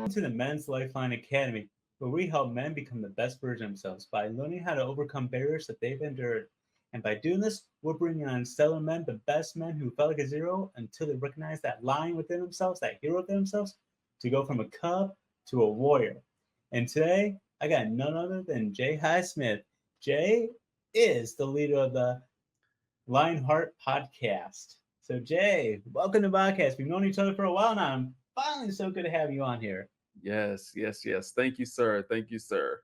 to the Men's Lifeline Academy, where we help men become the best version of themselves by learning how to overcome barriers that they've endured. And by doing this, we're bringing on stellar men, the best men who felt like a zero until they recognize that lion within themselves, that hero within themselves, to go from a cub to a warrior. And today, I got none other than Jay Highsmith. Jay is the leader of the Lionheart podcast. So, Jay, welcome to the podcast. We've known each other for a while now. I'm finally so good to have you on here. Yes. Thank you, sir. Thank you, sir.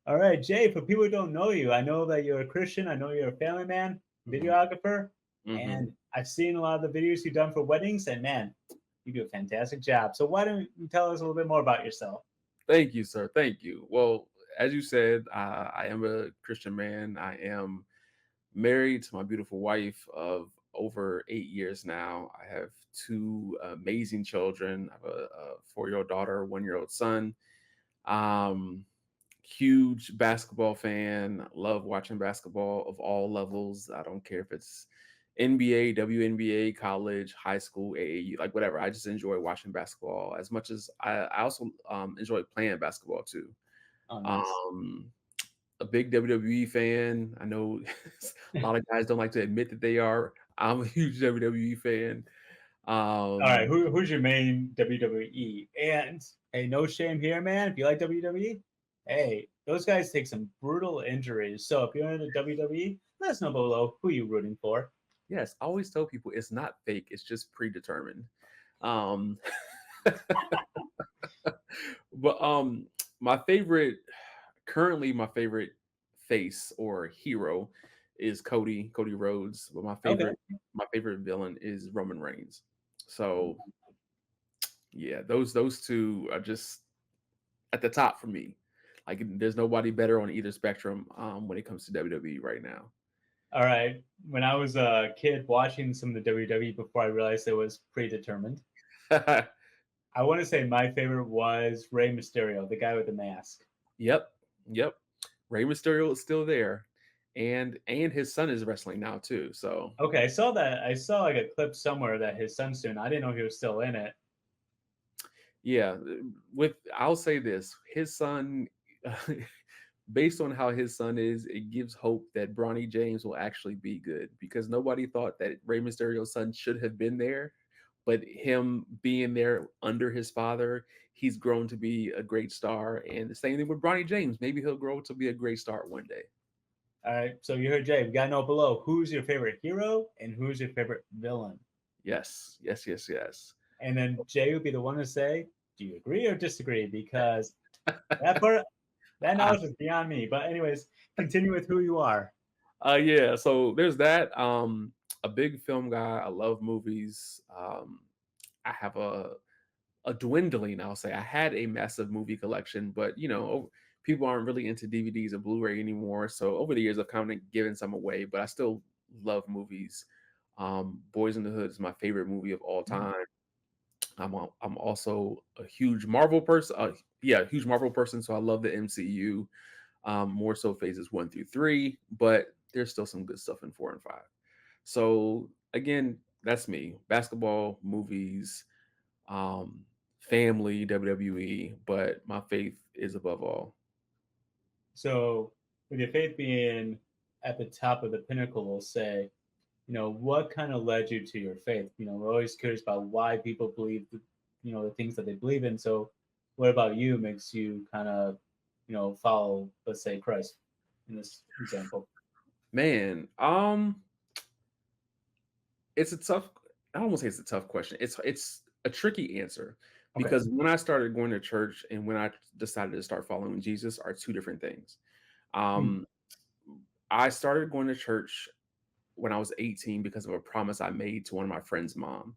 All right, Jay, for people who don't know you, I know that you're a Christian. I know you're a family man, hmm videographer, hmm and I've seen a lot of the videos you've done for weddings, and man, you do a fantastic job. So, why don't you tell us a little bit more about yourself? Thank you, sir. Thank you. Well, as you said, I am a Christian man. I am married to my beautiful wife of over 8 years now. I have two amazing children. I have a 4-year-old daughter, 1-year-old son. Um, Huge basketball fan. Love watching basketball of all levels. I don't care if it's NBA, WNBA, college, high school, AAU, like whatever. I just enjoy watching basketball as much as I also enjoy playing basketball too. Oh, nice. Um, a big WWE fan. I know a lot of guys don't like to admit that they are. I'm a huge WWE fan. All right, Um, who's your main WWE? And hey, no shame here, man. If you like WWE, hey, those guys take some brutal injuries. So if you're into WWE, let us know below who you're rooting for. yes, I always tell people it's not fake, it's just predetermined. Um, but my favorite currently my favorite face or hero is Cody Rhodes, but Okay. my favorite villain is Roman Reigns. So yeah, those two are just at the top for me. Like there's nobody better on either spectrum when it comes to WWE right now. All right. When I was a kid watching some of the WWE before I realized it was predetermined, I want to say my favorite was Rey Mysterio, the guy with the mask. Yep, yep. Rey Mysterio is still there, and his son is wrestling now too. So Okay, I saw that. I saw like a clip somewhere that his son's doing. I didn't know he was still in it. yeah, with I'll say this, his son, based on how his son is, it gives hope that Bronny James will actually be good because nobody thought that Rey Mysterio's son should have been there, but him being there under his father, he's grown to be a great star. And the same thing with Bronny James, maybe he'll grow to be a great star one day. All right, so you heard Jay. We got to know below who's your favorite hero and who's your favorite villain. Yes. And then Jay would be the one to say, do you agree or disagree? Because that part, that knowledge is beyond me. But anyways, continue with who you are. Yeah, so there's that. A big film guy. I love movies. I have a dwindling, I'll say. I had a massive movie collection, but people aren't really into DVDs or Blu-ray anymore. So over the years, I've kind of given some away, but I still love movies. Boys in the Hood is my favorite movie of all time. I'm also a huge Marvel person. Huge Marvel person. So I love the MCU. More so phases 1 through 3, but there's still some good stuff in 4 and 5. So again, that's me. Basketball, movies, family, WWE, but my faith is above all. So, with your faith being at the top of the pinnacle, we'll say, what kind of led you to your faith? We're always curious about why people believe, the things that they believe in. So, what about you makes you kind of, follow, let's say, Christ in this example? Man, it's a tough. I don't want to say it's a tough question. It's a tricky answer Okay. because when I started going to church and when I decided to start following Jesus are two different things. Hmm. Um, I started going to church when I was 18 because of a promise I made to one of my friend's mom.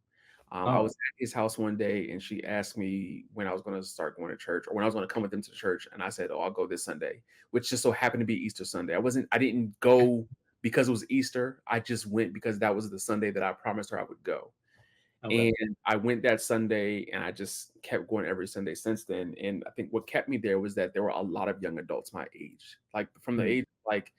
I was Oh, at his house one day and she asked me when I was going to start going to church or when I was going to come with them to church. And I said, "Oh, I'll go this Sunday," which just so happened to be Easter Sunday. I didn't go because it was Easter. I just went because that was the Sunday that I promised her I would go. okay. And I went that Sunday and I just kept going every Sunday since then. And I think what kept me there was that there were a lot of young adults my age, like from the Hmm. age of like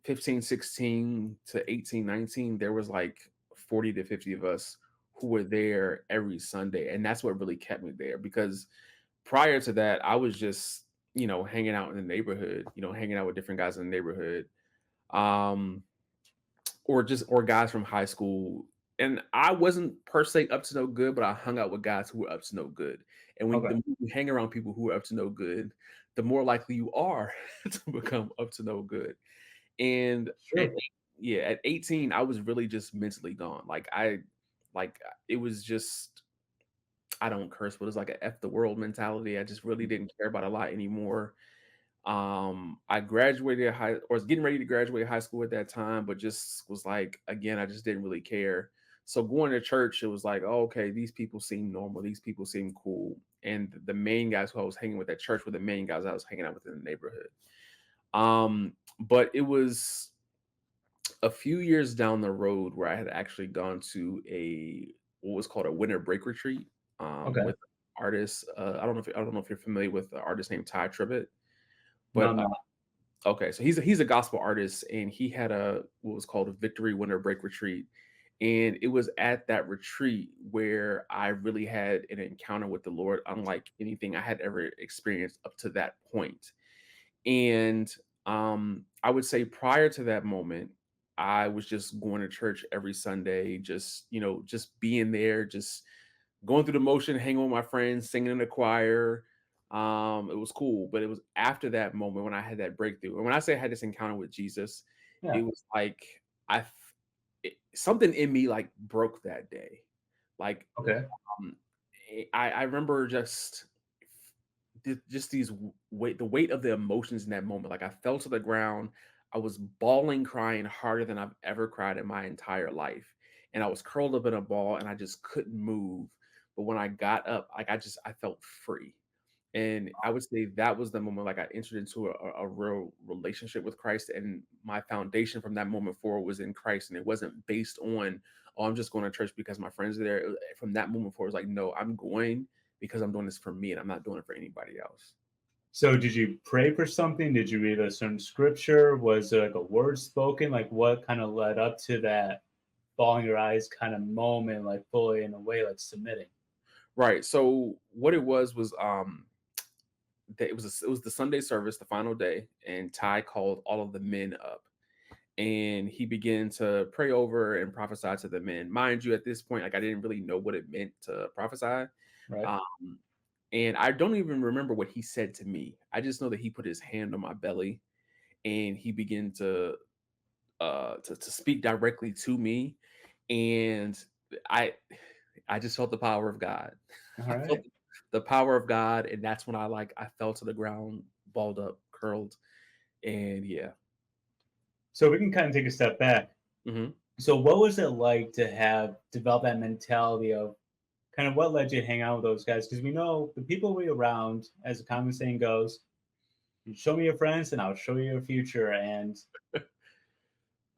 15, 16 to 18, 19, there was like 40 to 50 of us who were there every Sunday, and that's what really kept me there because prior to that, I was just, hanging out in the neighborhood, hanging out with different guys in the neighborhood. Um, or guys from high school. And I wasn't per se up to no good, but I hung out with guys who were up to no good. And when the Okay. more you hang around people who are up to no good, the more likely you are to become up to no good. And True. at 18, I was really just mentally gone. It was just I don't curse, but it's like a F the world mentality. I just really didn't care about a lot anymore. I graduated high or was getting ready to graduate high school at that time, but just was like, again, I just didn't really care. So going to church, it was like, oh, okay, these people seem normal. These people seem cool. And the main guys who I was hanging with at church were the main guys I was hanging out with in the neighborhood. But it was a few years down the road where I had actually gone to what was called a winter break retreat Okay. with artists. I don't know if you're familiar with an artist named Ty Tribbett, No, but I'm not. okay, so he's a gospel artist, and he had a what was called a Victory Winter Break Retreat, and it was at that retreat where I really had an encounter with the Lord, unlike anything I had ever experienced up to that point. And I would say prior to that moment, I was just going to church every Sunday, just just being there, just going through the motion, hanging with my friends, singing in the choir. It was cool, but it was after that moment when I had that breakthrough. And when I say I had this encounter with Jesus, it Yeah. was like something in me like broke that day. Like Okay. um, I remember just the weight of the emotions in that moment. Like I fell to the ground. I was bawling, crying harder than I've ever cried in my entire life. And I was curled up in a ball and I just couldn't move. But when I got up, like I felt free. And I would say that was the moment like I entered into a real relationship with Christ. And my foundation from that moment forward was in Christ. And it wasn't based on, oh, I'm just going to church because my friends are there. From that moment forward, it was like, no, I'm going because I'm doing this for me and I'm not doing it for anybody else. So did you pray for something? Did you read a certain scripture? Was there like a word spoken? Like what kind of led up to that bawling your eyes kind of moment, like fully in a way, like submitting? Right. So what it was that it was the Sunday service, the final day, and Ty called all of the men up and he began to pray over and prophesy to the men. Mind you, at this point, like I didn't really know what it meant to prophesy. Right. Um, and I don't even remember what he said to me. I just know that he put his hand on my belly and he began to speak directly to me. And I I just felt the power of God. All I felt right. the power of God, and that's when I fell to the ground, balled up, curled, and yeah. So we can kind of take a step back. Mhm. So what was it like to have developed that mentality of kind of what led you to hang out with those guys? Because we know the people we around, as the common saying goes, you show me your friends and I'll show you your future. And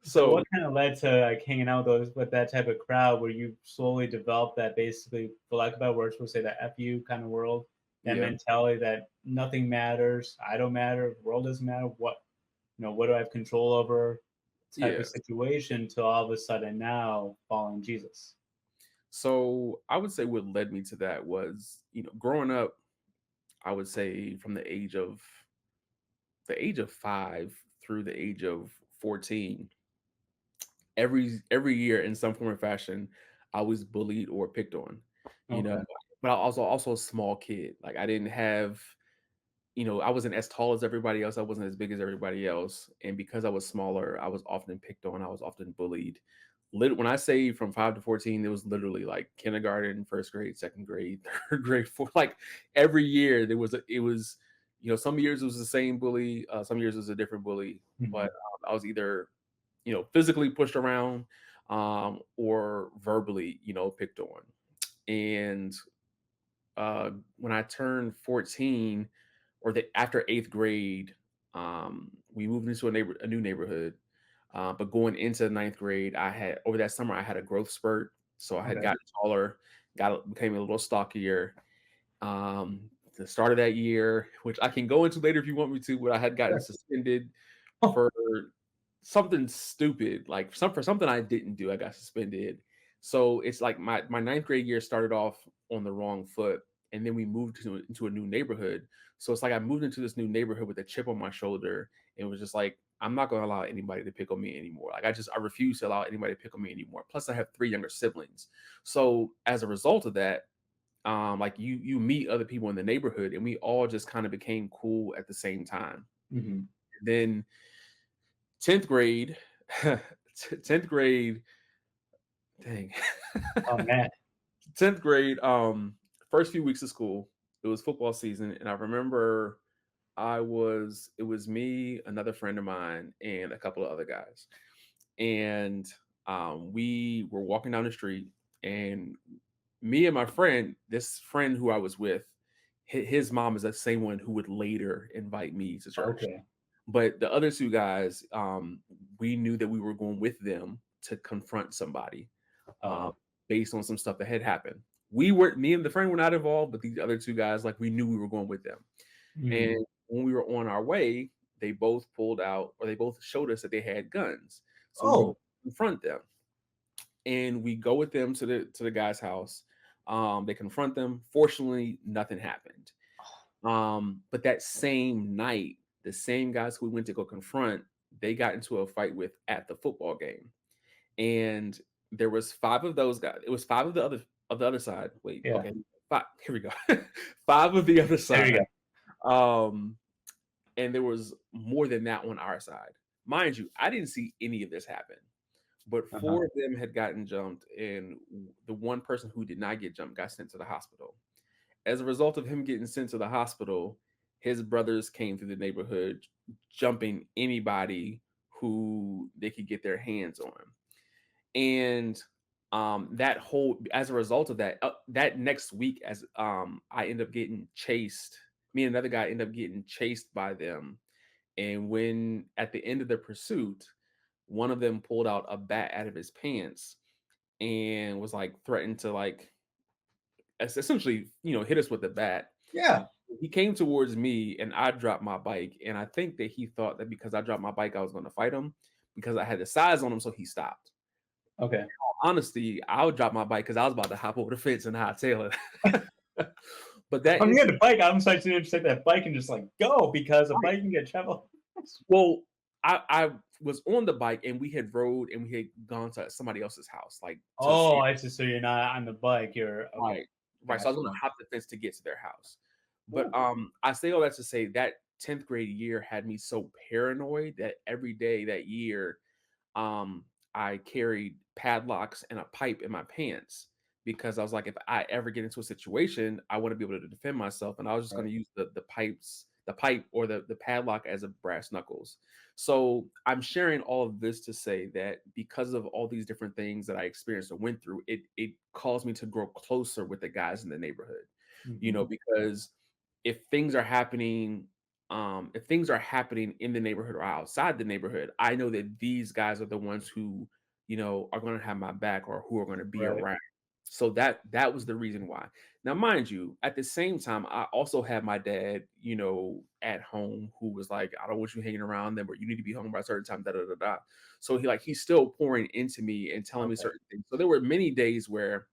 so So what kind of led to like hanging out with those with that type of crowd where you slowly developed that basically, for lack of better words, we'll say that F you kind of world, that yeah, mentality that nothing matters, I don't matter, the world doesn't matter, what do I have control over type yeah. of situation to all of a sudden now following Jesus. So I would say what led me to that was, growing up, I would say from the age of 5 through the age of 14, every year in some form or fashion, I was bullied or picked on, you know. Okay. But I was also a small kid. Like I didn't have, I wasn't as tall as everybody else. I wasn't as big as everybody else. And because I was smaller, I was often picked on. I was often bullied. When I say from 5 to 14, it was literally like kindergarten, first grade, second grade, third grade, fourth. Like every year it was, some years it was the same bully, some years it was a different bully. But Mhm. I was either physically pushed around, or verbally, picked on. And when I turned 14, or after eighth grade, we moved into a new neighborhood. But going into ninth grade, over that summer I had a growth spurt, so I had Okay. gotten taller, became a little stockier. The start of that year, which I can go into later if you want me to, but I had gotten Sure. suspended Oh, for something stupid, like for something I didn't do. I got suspended. So it's like my ninth grade year started off on the wrong foot, and then we moved into a new neighborhood. So it's like I moved into this new neighborhood with a chip on my shoulder, and was just like, I'm not going to allow anybody to pick on me anymore. Like I refuse to allow anybody to pick on me anymore. Plus, I have three younger siblings. So as a result of that, like you meet other people in the neighborhood, and we all just kind of became cool at the same time. Hmm. Then 10th grade, 10th grade, dang. Oh man. 10th grade, first few weeks of school, it was football season, and I remember it was me, another friend of mine, and a couple of other guys. And we were walking down the street, and me and my friend, this friend who I was with, his mom is the same one who would later invite me to church. Okay. But the other two guys, we knew that we were going with them to confront somebody, um, Oh. based on some stuff that had happened. We were Me and the friend were not involved, but these other two guys, like we knew we were going with them. And Mm. when we were on our way, they both pulled out, or they both showed us that they had guns. So we Oh. confront them, and we go with them to the guy's house. They confront them. Fortunately, nothing happened. But that same night, the same guys who we went to go confront, they got into a fight with at the football game. And there was five of those guys. It was five of the other side. Wait, Yeah. okay. Five. Here we go. Five of the other There you side. Um, and there was more than that on our side. Mind you, I didn't see any of this happen, but go. Uh-huh. four of them had gotten jumped, and the one person who did not get jumped got sent to the hospital. As a result of him getting sent to the hospital, his brothers came through the neighborhood jumping anybody who they could get their hands on. And that whole as a result of that, that next week, as I end up getting chased, me and another guy end up getting chased by them. And when at the end of the pursuit, one of them pulled out a bat out of his pants and was like threatened to like essentially, hit us with the bat. Yeah. He came towards me, and I dropped my bike, and I think that he thought that because I dropped my bike I was going to fight him because I had the size on him, so he stopped. Okay. Honestly, I would drop my bike because I was about to hop over the fence and hightail it. But that I'm near incident, the bike. I'm excited to just take that bike and just like go because a bike can get travel. well, I was on the bike, and we had rode, and we had gone to somebody else's house, like to Oh, see. I see. So you're not on the bike. You're okay. Right. Right. So I was Gotcha. gonna hop the fence to get to their house. But Ooh. I say all that to say that 10th grade year had me so paranoid that every day that year, um, I carried padlocks and a pipe in my pants because I was like, if I ever get into a situation, I want to be able to defend myself. And I was just Right. going to use the pipe or the padlock as a brass knuckles. So I'm sharing all of this to say that because of all these different things that I experienced and went through, it caused me to grow closer with the guys in the neighborhood, Hmm. because if things are happening if things are happening in the neighborhood or outside the neighborhood, I know that these guys are the ones who, are going to have my back or who are going to be Right. around. So that was the reason why. Now, mind you, at the same time, I also had my dad, at home who was like, I don't want you hanging around them, or you need to be home by a certain time, da da da da. So he's still pouring into me and telling me Okay. certain things. So there were many days where,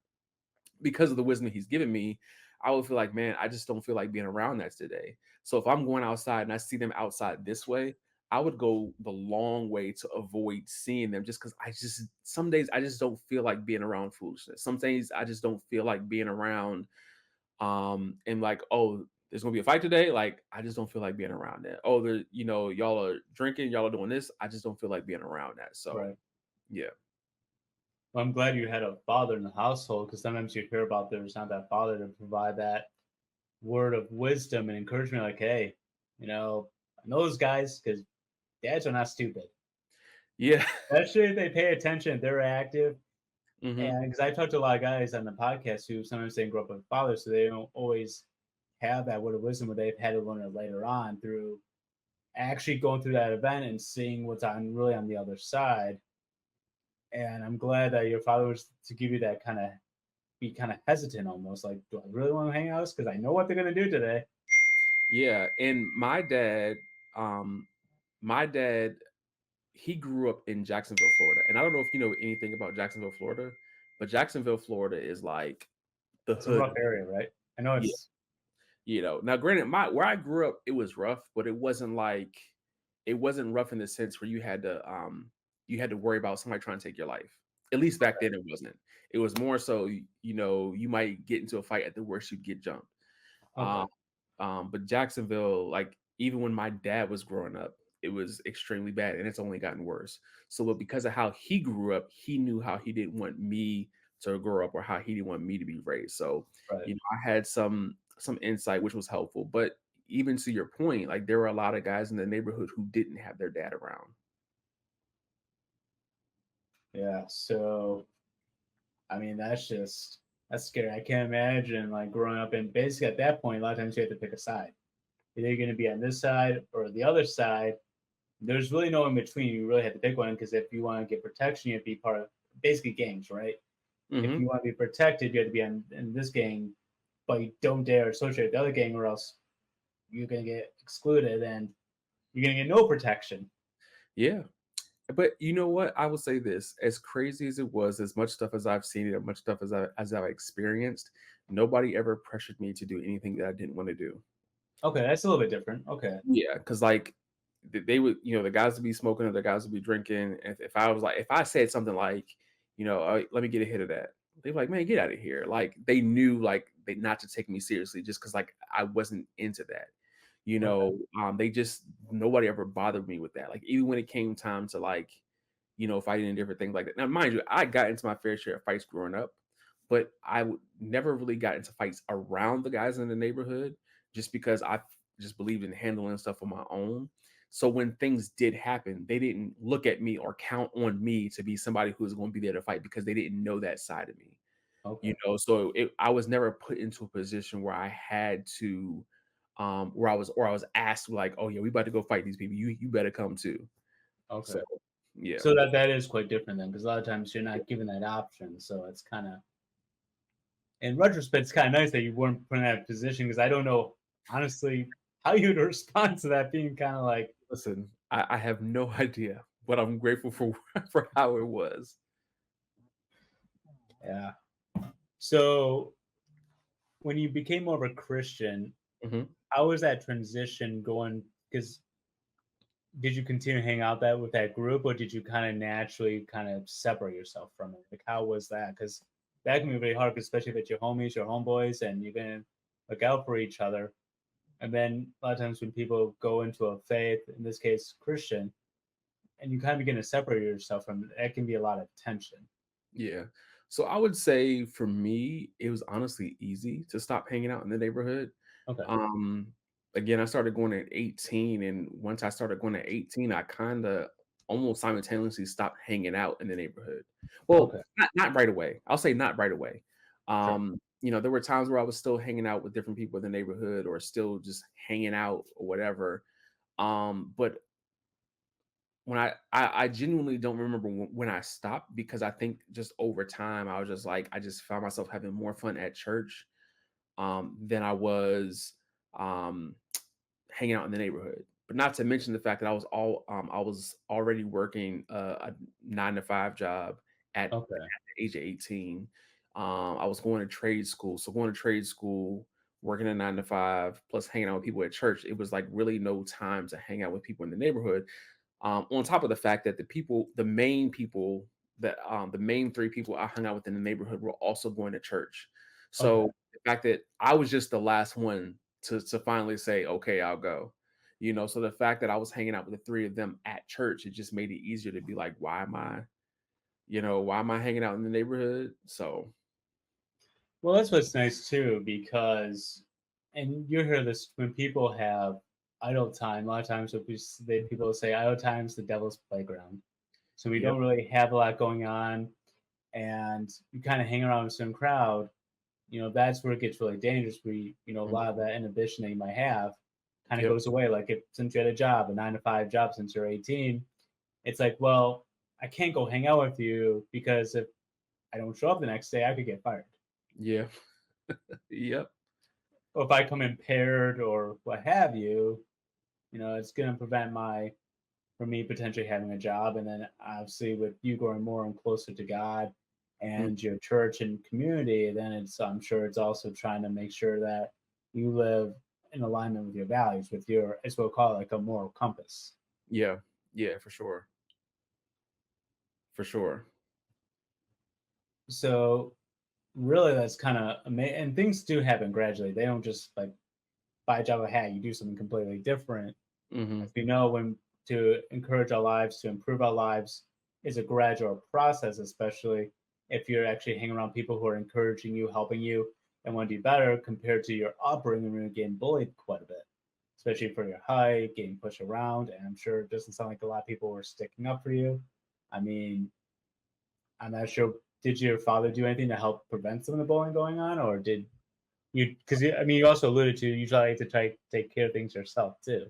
because of the wisdom he's given me, I would feel like, man, I just don't feel like being around that today. So if I'm going outside and I see them outside this way, I would go the long way to avoid seeing them just because some days I just don't feel like being around foolishness. Some days I just don't feel like being around, and like, oh, there's gonna be a fight today. Like, I just don't feel like being around that. Oh, y'all are drinking, y'all are doing this. I just don't feel like being around that. So Right. yeah. Well, I'm glad you had a father in the household because sometimes you hear about there's not that father to provide that word of wisdom and encouragement. Like, hey, I know those guys because dads are not stupid. Yeah. Especially if they pay attention, they're active. Hmm. And because I talked to a lot of guys on the podcast who sometimes they grow up with fathers, so they don't always have that word of wisdom, where they've had to learn it later on through actually going through that event and seeing what's on really on the other side. And I'm glad that your father was to give you that kind of be kind of hesitant almost like, do I really want to hang out? Because I know what they're going to do today. Yeah, and um, my dad, he grew up in Jacksonville, Florida, and I don't know if you know anything about Jacksonville, Florida, But Jacksonville, Florida is like the It's a hood. rough area, right? I know Yeah. it's Now granted, my where I grew up, it was rough, but it wasn't rough in the sense where you had to worry about somebody trying to take your life. At least back then it wasn't. It was more so, you might get into a fight, at the worst you'd get jumped. okay. Um, but Jacksonville, like even when my dad was growing up, it was extremely bad, and it's only gotten worse. So, but because of how he grew up, he knew how he didn't want me to grow up, or how he didn't want me to be raised. So, Right. I had some insight, which was helpful. But even to your point, like there were a lot of guys in the neighborhood who didn't have their dad around. Yeah. So I mean, that's scary. I can't imagine like growing up and basically at that point, a lot of times you have to pick a side. Either you're going to be on this side or the other side. There's really no in between. You really have to pick one because if you want to get protection, you have to be part of basically gangs, right? If Hmm. you want to be protected, you have to be in this gang, but you don't dare associate with the other gang, or else you're going to get excluded and you're going to get no protection. Yeah. But you know what? I will say this: as crazy as it was, as much stuff as I've seen, and much stuff as I've experienced, nobody ever pressured me to do anything that I didn't want to do. Okay, that's a little bit different. Okay, Yeah, because like they would, the guys would be smoking, or the guys would be drinking. And if I was like, if I said something like, let me get a hit of that, they'd be like, man, get out of here. Like they knew, like they not to take me seriously, just because like I wasn't into that. okay, They just nobody ever bothered me with that. Like even when it came time to like, fighting and different things like that. Now, mind you, I got into my fair share of fights growing up, but I would never really got into fights around the guys in the neighborhood, just because I just believed in handling stuff on my own. So when things did happen, they didn't look at me or count on me to be somebody who was going to be there to fight, because they didn't know that side of me. okay, So I was never put into a position where I had to, where I was asked like, oh yeah, we about to go fight these people. You better come too. okay. So yeah. So that is quite different then, because a lot of times you're not given that option. So it's kind of, in retrospect, it's kind of nice that you weren't put in that position because I don't know honestly how you'd respond to that being kind of like, Listen, I have no idea, but I'm grateful for for how it was. yeah. So when you became more of a Christian, Mhm. how was that transition going? Because did you continue to hang out that with that group, or did you kind of naturally kind of separate yourself from it? Like, how was that? Because that can be really hard, 'cause especially if it's your homies, your homeboys, and you're gonna look out for each other. And then a lot of times when people go into a faith, in this case Christian, and you kind of begin to separate yourself from it, that can be a lot of tension. Yeah. So I would say for me, it was honestly easy to stop hanging out in the neighborhood. Okay. Um, Again, I started going at 18, and once I started going at 18, I kind of almost simultaneously stopped hanging out in the neighborhood. Well, Okay. not right away. I'll say not right away. Sure. There were times where I was still hanging out with different people in the neighborhood, or still just hanging out or whatever. But when I genuinely don't remember when I stopped, because I think just over time I was just like I just found myself having more fun at church than I was um, hanging out in the neighborhood. But not to mention the fact that I was already working a 9 to 5 job at Okay. the age of 18. I was going to trade school, so going to trade school, working a 9 to 5, plus hanging out with people at church. It was like really no time to hang out with people in the neighborhood, on top of the fact that the main three people I hung out with in the neighborhood were also going to church. Okay. So the fact that I was just the last one to finally say, okay, I'll go. So the fact that I was hanging out with the three of them at church, it just made it easier to be like, why am I hanging out in the neighborhood? So Well, that's what's nice too, because, and you hear this when people have idle time. A lot of times, people say idle time is the devil's playground. So we yep. don't really have a lot going on, and you kind of hang around with some crowd. That's where it gets really dangerous. A Mhm. lot of that inhibition that you might have kind of Yep. goes away. Like if since you had a job, a 9 to 5 job since you're 18, it's like, well, I can't go hang out with you because if I don't show up the next day, I could get fired. Yeah. Yep. Or if I come impaired or what have you, it's going to prevent from me potentially having a job. And then obviously with you growing more and closer to God Mm, and your church and community, then it's I'm sure it's also trying to make sure that you live in alignment with your values, with your as we'll call it like a moral compass. yeah, yeah, for sure, for sure. So really that's kind of amazing, and things do happen gradually. They don't just like by a job of a hat, you do something completely different. Hmm. As we know, when to encourage our lives, to improve our lives, is a gradual process, especially if you're actually hanging around people who are encouraging you, helping you, and want to do better compared to your upbringing when you're getting bullied quite a bit, especially for your height, getting pushed around. And I'm sure it doesn't sound like a lot of people were sticking up for you. I mean, I'm not sure. Did your father do anything to help prevent some of the bullying going on, or did you? Because I mean, you also alluded to you try to take care of things yourself too.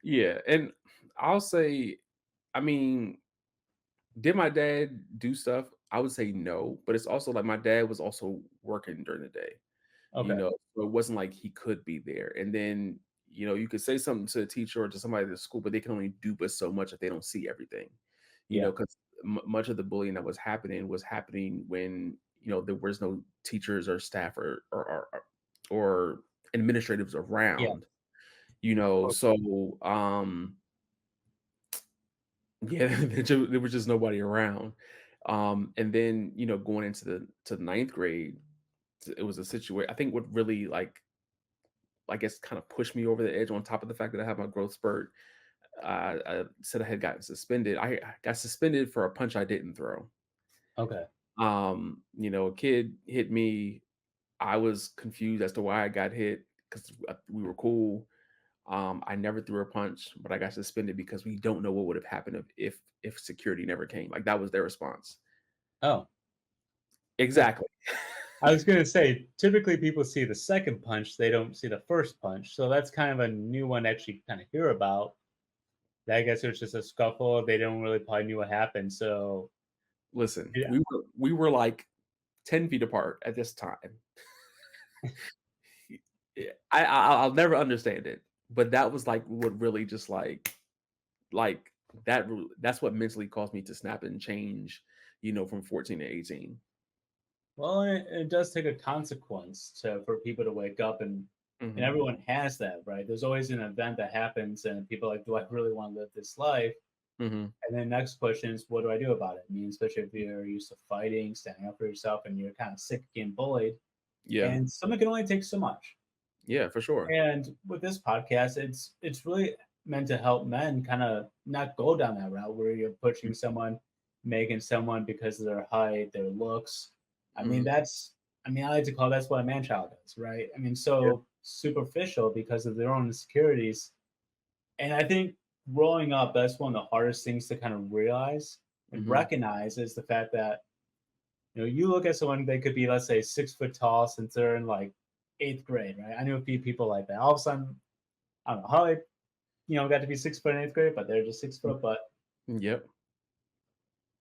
Yeah, and I'll say, I mean, did my dad do stuff? I would say no, but it's also like my dad was also working during the day, Okay. so it wasn't like he could be there. And then, you could say something to a teacher or to somebody at the school, but they can only do but so much if they don't see everything, Yeah. because much of the bullying that was happening when, there was no teachers or staff or administratives Yeah. around, so yeah, there was just nobody around. And then, going into the ninth grade, it was a situation. I think what really, like, I guess, kind of pushed me over the edge, on top of the fact that I had my growth spurt. I said I had gotten suspended. I got suspended for a punch I didn't throw. Okay. A kid hit me. I was confused as to why I got hit because we were cool. I never threw a punch, but I got suspended because we don't know what would have happened if security never came. Like, that was their response. Oh, huh. Exactly. I was gonna say, typically people see the second punch, they don't see the first punch. So that's kind of a new one to actually kind of hear about. I guess it was just a scuffle. They don't really probably knew what happened. So Listen, yeah. we were like 10 feet apart at this time. Yeah, I'll never understand it, but that was like what really just like that's what mentally caused me to snap and change, from 14 to 18. Well, it does take a consequence to for people to wake up, and Mhm. everyone has that, right? There's always an event that happens, and people are like, do I really want to live this life? Mhm. And then next question is, what do I do about it? I mean, especially if you're used to fighting, standing up for yourself, and you're kind of sick of getting bullied, Yeah. and someone can only take so much. Yeah, for sure. And with this podcast, it's really meant to help men kind of not go down that route where you're pushing someone, making someone because of their height, their looks. I mean, Mhm. I like to call that's what a man child is, right? I mean, Yeah. so superficial because of their own insecurities. And I think growing up, that's one of the hardest things to kind of realize and Mhm. recognize is the fact that you look at someone, they could be, let's say, 6 foot tall since they're in like eighth grade, right? I knew a few people like that. All of a sudden, I don't know how they, got to be 6 foot in eighth grade, but they're just 6 foot. But Yep.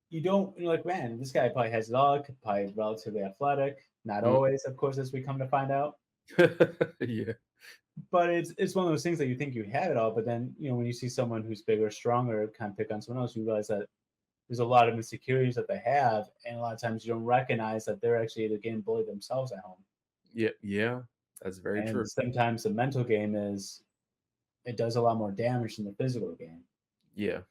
you're like, man, this guy probably has it all, could probably relatively athletic. Not Mm. always, of course, as we come to find out. Yeah. But it's one of those things that you think you have it all, but then when you see someone who's bigger, stronger, kind of pick on someone else, you realize that there's a lot of insecurities that they have, and a lot of times you don't recognize that they're actually either getting bullied themselves at home. Yeah, yeah. That's very And true. sometimes the mental game is it does a lot more damage than the physical game. Yeah.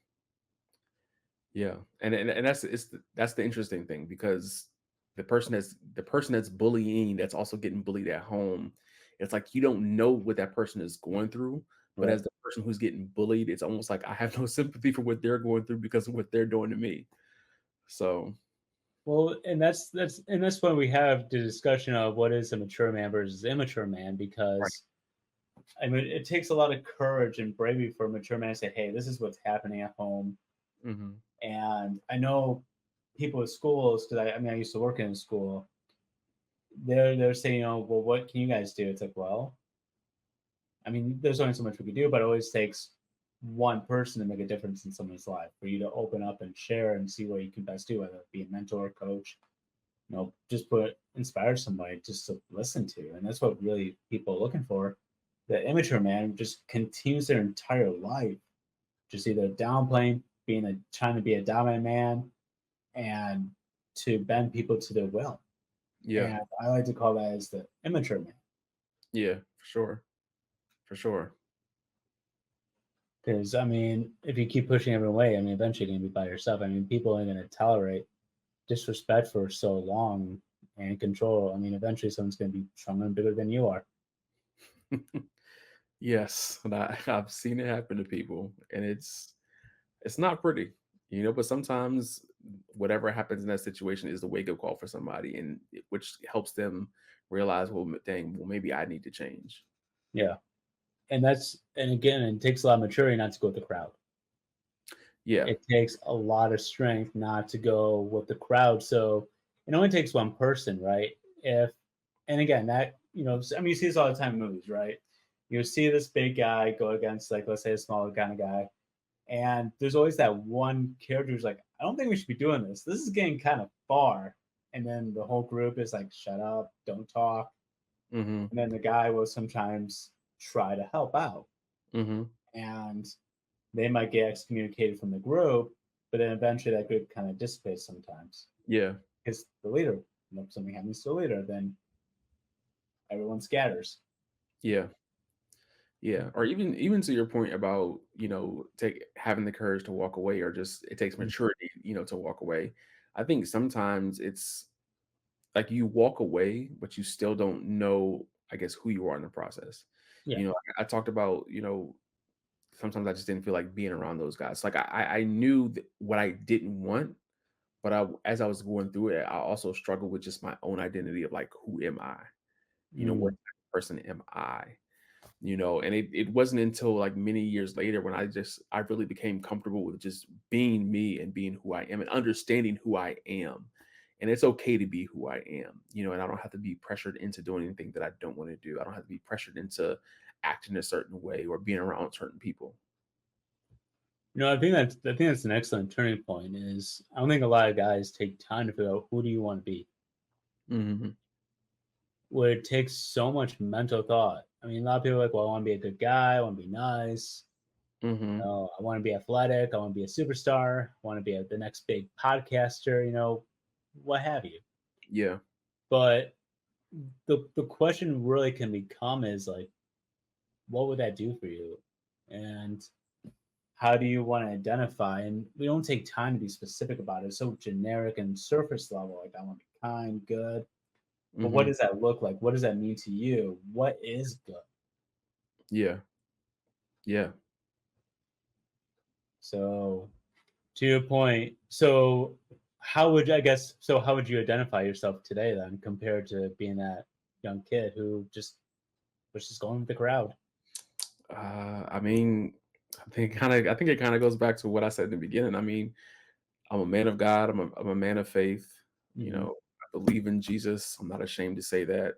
Yeah, and that's the interesting thing, because the person that's bullying, that's also getting bullied at home. It's like you don't know what that person is going through, but Right. as the person who's getting bullied, it's almost like I have no sympathy for what they're going through because of what they're doing to me. So, Well, and that's when we have the discussion of what is a mature man versus immature man, right. because I mean it takes a lot of courage and bravery for a mature man to say, "Hey, this is what's happening at home." Hmm. And I know people at schools, because I mean I used to work in a school. They're saying, well, what can you guys do? It's like, well, I mean, there's only so much we can do, but it always takes one person to make a difference in someone's life for you to open up and share and see what you can best do, whether it be a mentor, coach, just inspire somebody just to listen to. And that's what really people are looking for. The immature man just continues their entire life, just either downplaying, trying to be a dominant man, and to bend people to their will. Yeah. And I like to call that as the immature man. Yeah, for sure. For sure. Because I mean, if you keep pushing everyone away, I mean, eventually you're gonna be by yourself. I mean, people aren't gonna tolerate disrespect for so long and control. I mean, eventually someone's gonna be stronger and bigger than you are. Yes, and I've seen it happen to people, and it's not pretty, but sometimes whatever happens in that situation is the wake-up call for somebody, which helps them realize, well, dang, well, maybe I need to change. Yeah, and again, it takes a lot of maturity not to go with the crowd. Yeah. It takes a lot of strength not to go with the crowd. So it only takes one person, right? If and again, that I mean, you see this all the time in movies, right? You see this big guy go against, like, let's say, a smaller kind of guy, and there's always that one character who's like, I don't think we should be doing this. This is getting kind of far. And then the whole group is like, shut up, don't talk. Mhm. And then the guy will sometimes try to help out. Mhm. And they might get excommunicated from the group, but then eventually that group kind of dissipates sometimes Yeah. because the leader, something happens to the leader, then everyone scatters. Yeah. Yeah, or even to your point about, take having the courage to walk away, or just it takes Mhm. maturity, to walk away. I think sometimes it's like you walk away, but you still don't know, I guess, who you are in the process. Yeah. I talked about, sometimes I just didn't feel like being around those guys. Like I knew what I didn't want, but as I was going through it, I also struggled with just my own identity of like, who am I? What Mm. type of person am I? And it wasn't until like many years later when I really became comfortable with just being me and being who I am and understanding who I am. And it's okay to be who I am, and I don't have to be pressured into doing anything that I don't want to do. I don't have to be pressured into acting a certain way or being around certain people. I think that's an excellent turning point. Is I don't think a lot of guys take time to figure out who do you want to be. Hmm. Where it takes so much mental thought. I mean, a lot of people are like, well, I want to be a good guy, I want to be nice, Hmm. I want to be athletic, I want to be a superstar, I want to be the next big podcaster, what have you. Yeah. But the question really can become is like, what would that do for you? And how do you want to identify? And we don't take time to be specific about it. It's so generic and surface level. Like, I want to be kind, good. But what Hmm. does that look like? What does that mean to you? What is good? Yeah. Yeah. So, to your point, so how would you identify yourself today then compared to being that young kid who just was just going with the crowd? I mean, I think it kind of goes back to what I said in the beginning. I mean, I'm a man of God. I'm a man of faith. Hmm. I believe in Jesus. I'm not ashamed to say that.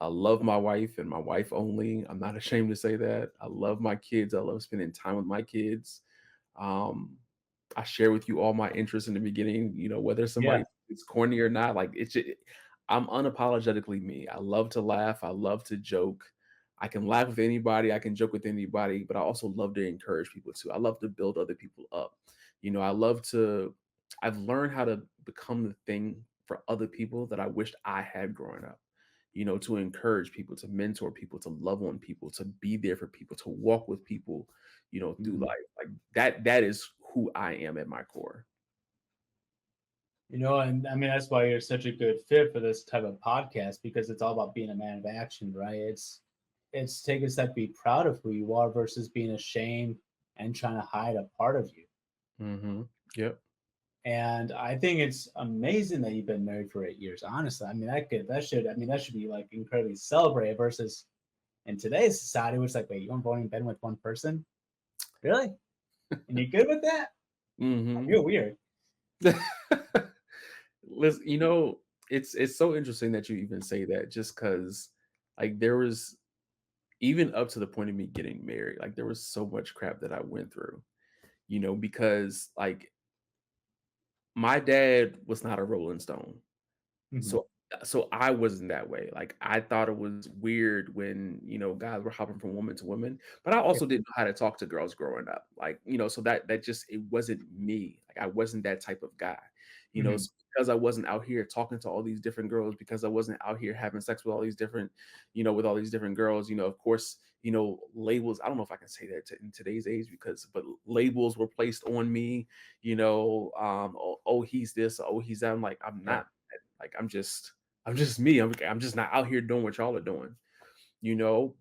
I love my wife and my wife only. I'm not ashamed to say that. I love my kids. I love spending time with my kids. Um, I share with you all my interests in the beginning, whether Yeah. somebody is corny or not. Like I'm unapologetically me. I love to laugh. I love to joke. I can laugh with anybody. I can joke with anybody, but I also love to encourage people too. I love to build other people up. I love to. I've learned how to become the thing for other people that I wished I had growing up. To encourage people, to mentor people, to love on people, to be there for people, to walk with people, through Mhm. life. Like that is who I am at my core. And I mean, that's why you're such a good fit for this type of podcast because it's all about being a man of action, right? It's taking a step to be proud of who you are versus being ashamed and trying to hide a part of you. Mhm. Yep. And I think it's amazing that you've been married for 8 years. Honestly, I mean, that should be like incredibly celebrated versus in today's society, which is like, wait, you want to only been with one person? Really? And you good with that? Mhm. You're weird. Listen, it's so interesting that you even say that just because, like, there was even up to the point of me getting married, like, there was so much crap that I went through, because, like, my dad was not a Rolling Stone. Mhm. So I wasn't that way. Like, I thought it was weird when, guys were hopping from woman to woman, but I Yeah. also didn't know how to talk to girls growing up. Like, so that just it wasn't me. Like, I wasn't that type of guy. Mhm. because I wasn't out here talking to all these different girls, because I wasn't out here having sex with all these different, with all these different girls, of course, labels. I don't know if I can say that in today's age, but labels were placed on me, oh, he's this, oh, he's that. I'm like, I'm Right. not, like, I'm just me. I'm just not out here doing what y'all are doing,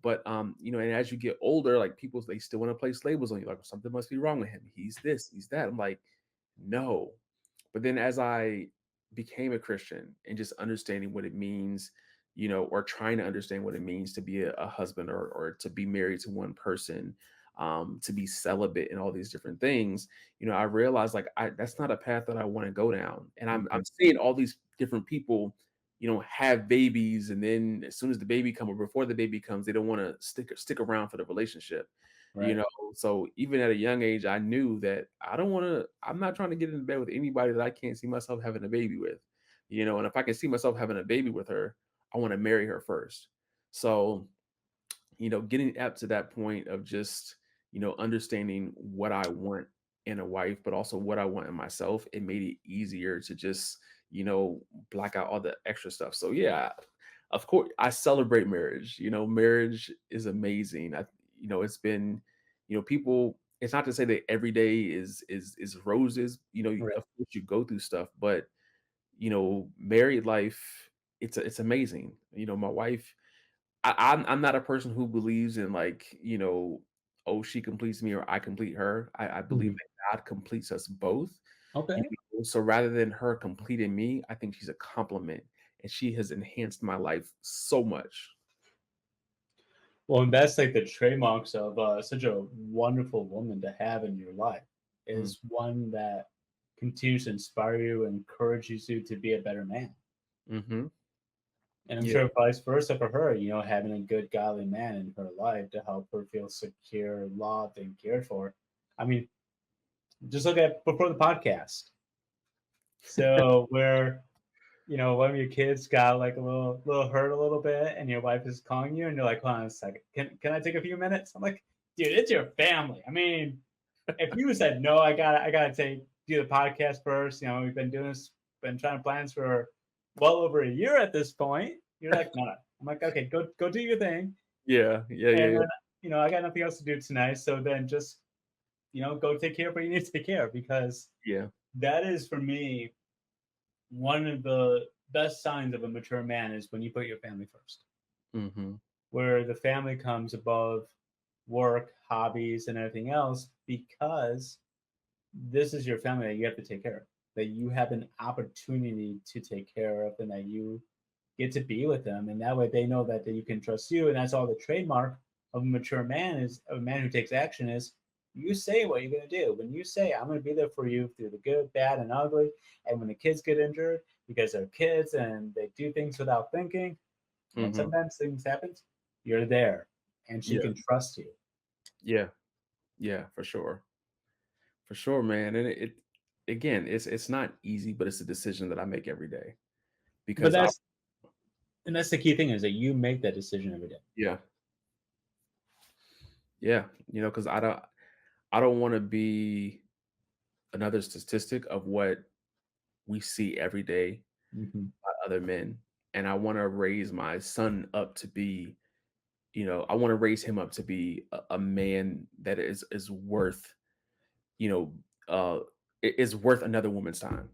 but and as you get older, like, people, they still want to place labels on you, like, something must be wrong with him, he's this, he's that. I'm like, no. But then as I became a Christian and just understanding what it means, or trying to understand what it means to be a husband, or to be married to one person, to be celibate and all these different things, I realized, like, that's not a path that I want to go down. And I'm Okay. seeing all these different people, have babies, and then as soon as the baby comes, or before the baby comes, they don't want to stick around for the relationship. You Right. know, so even at a young age, I knew that I'm not trying to get into bed with anybody that I can't see myself having a baby with, and if I can see myself having a baby with her, I want to marry her first. So, getting up to that point of just, understanding what I want in a wife, but also what I want in myself, it made it easier to just, black out all the extra stuff. So yeah, of course I celebrate marriage. Marriage is amazing. It's been, people, it's not to say that every day is roses. Right. Of course you go through stuff, but married life, it's amazing. My wife, I'm not a person who believes in, like, oh, she completes me or I complete her. I believe Mhm. that God completes us both. Okay. So rather than her completing me, I think she's a compliment, and she has enhanced my life so much. Well, and that's like the trademarks of such a wonderful woman to have in your life, Mm, is one that continues to inspire you and encourages you to be a better man. mhm. And I'm Yeah. sure vice versa for her, having a good, godly man in her life to help her feel secure, loved, and cared for. I mean, just look at before the podcast. So, where one of your kids got like a little hurt a little bit, and your wife is calling you, and you're like, "Hold on a second, can I take a few minutes?" I'm like, "Dude, it's your family. I mean, if you said no, I gotta do the podcast first. We've been doing this, been trying to plan this for well over a year at this point. You're like, no, no. I'm like, okay, go do your thing, Yeah, yeah, yeah, and yeah. then I got nothing else to do tonight. So then just go take care of what you need to take care of, because Yeah. that is for me one of the best signs of a mature man is when you put your family first, Mhm. where the family comes above work, hobbies, and everything else, because this is your family that you have to take care of, that you have an opportunity to take care of, and that you get to be with them. And that way they know that you can trust you. And that's all the trademark of a mature man, is a man who takes action, is you say what you're going to do. When you say, I'm going to be there for you through the good, bad, and ugly. And when the kids get injured because they're kids and they do things without thinking, and Mhm. sometimes things happen, you're there and she Yeah. can trust you. Yeah. Yeah, for sure. For sure, man. And it again, it's not easy, but it's a decision that I make every day, But because I that's the key thing, is that you make that decision every day. yeah. Yeah, because I don't want to be another statistic of what we see every day Mm-hmm. by other men. And I want to raise my son up to be, I want to raise him up to be a man that is worth, you know, is worth another woman's time.